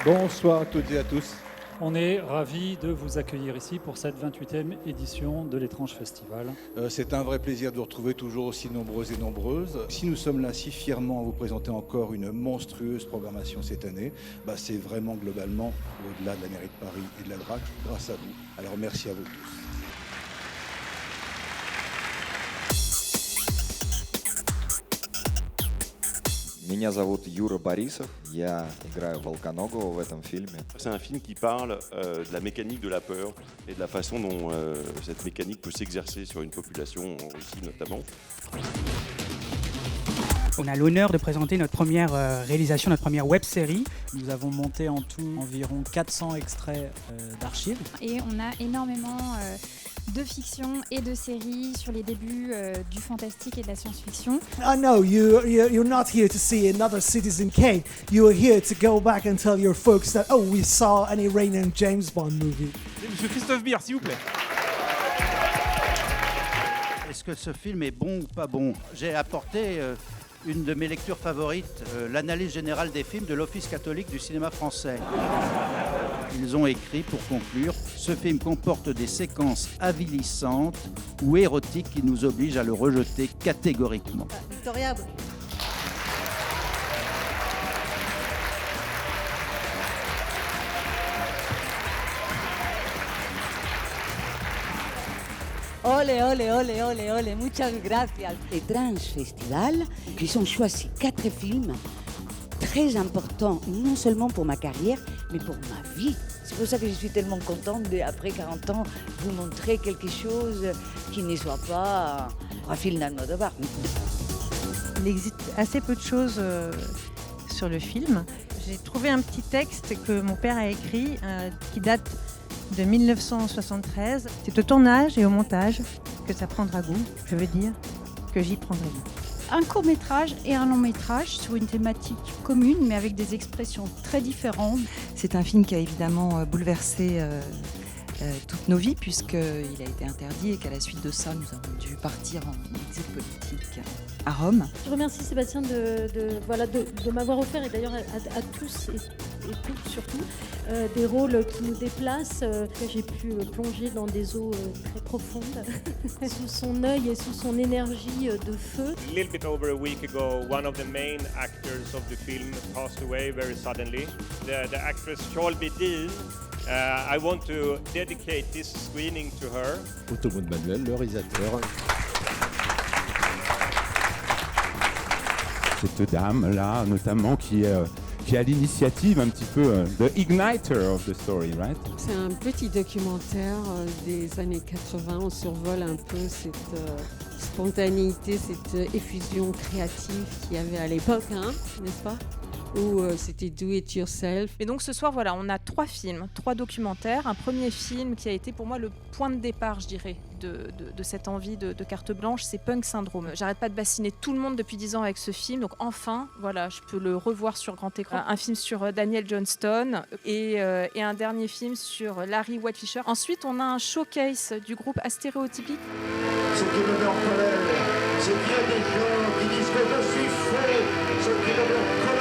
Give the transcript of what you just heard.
Bonsoir à toutes et à tous. On est ravis de vous accueillir ici pour cette 28e édition de l'Étrange Festival. C'est un vrai plaisir de vous retrouver toujours aussi nombreuses et nombreuses. Si nous sommes là si fièrement à vous présenter encore une monstrueuse programmation cette année, c'est vraiment globalement au-delà de la mairie de Paris et de la DRAC grâce à vous. Alors merci à vous tous. Меня зовут Юра Борисов, я играю Волконогого в этом фильме. C'est un film qui parle de la mécanique de la peur et de la façon dont cette mécanique peut s'exercer sur une population, en Russie notamment. On a l'honneur de présenter notre première réalisation, notre première web-série. Nous avons monté en tout environ 400 extraits d'archives. Et on a énormément de fiction et de séries sur les débuts du fantastique et de la science-fiction. I know you're not here to see another Citizen Kane. You are here to go back and tell your folks that we saw an Iranian James Bond movie. Monsieur Christophe Beer, s'il vous plaît. Est-ce que ce film est bon ou pas bon? J'ai apporté une de mes lectures favorites, l'analyse générale des films de l'Office catholique du cinéma français. Ils ont écrit, pour conclure, ce film comporte des séquences avilissantes ou érotiques qui nous obligent à le rejeter catégoriquement. Victoria. Ole, ole, ole, ole, ole, muchas gracias. Étrange Festival, ils ont choisi 4 films très importants, non seulement pour ma carrière, mais pour ma vie. C'est pour ça que je suis tellement contente après 40 ans, vous montrer quelque chose qui ne soit pas un film d'Almodovar. Il existe assez peu de choses sur le film. J'ai trouvé un petit texte que mon père a écrit qui date de 1973. C'est au tournage et au montage que ça prendra goût. Je veux dire que j'y prendrai goût. Un court-métrage et un long-métrage sur une thématique commune, mais avec des expressions très différentes. C'est un film qui a évidemment bouleversé toutes nos vies, puisqu'il a été interdit et qu'à la suite de ça, nous avons dû partir en exil politique à Rome. Je remercie Sébastien de m'avoir offert, et d'ailleurs à tous et toutes surtout, des rôles qui nous déplacent. J'ai pu plonger dans des eaux très profondes, sous son œil et sous son énergie de feu. A little bit over a week ago, one of the main actors of the film passed away very suddenly. The actress Cholby Dean. I want to dedicate this screening to her. Otto Manuel, le réalisateur. Cette dame-là, notamment, qui a l'initiative un petit peu de Igniter of the Story, right? C'est un petit documentaire des années 80. On survole un peu cette spontanéité, cette effusion créative qu'il y avait à l'époque, n'est-ce pas? Où c'était do it yourself. Et donc ce soir, voilà, on a 3 films, 3 documentaires. Un premier film qui a été pour moi le point de départ, je dirais, de cette envie de carte blanche, c'est Punk Syndrome. J'arrête pas de bassiner tout le monde depuis 10 ans avec ce film, donc enfin, voilà, je peux le revoir sur grand écran. Un film sur Daniel Johnston et un dernier film sur Larry Whitefisher. Ensuite, on a un showcase du groupe Astéréotypique. Ce qui me met en colère, c'est qu'il y a des gens qui disent que je suis faux, ce qui me met en colère.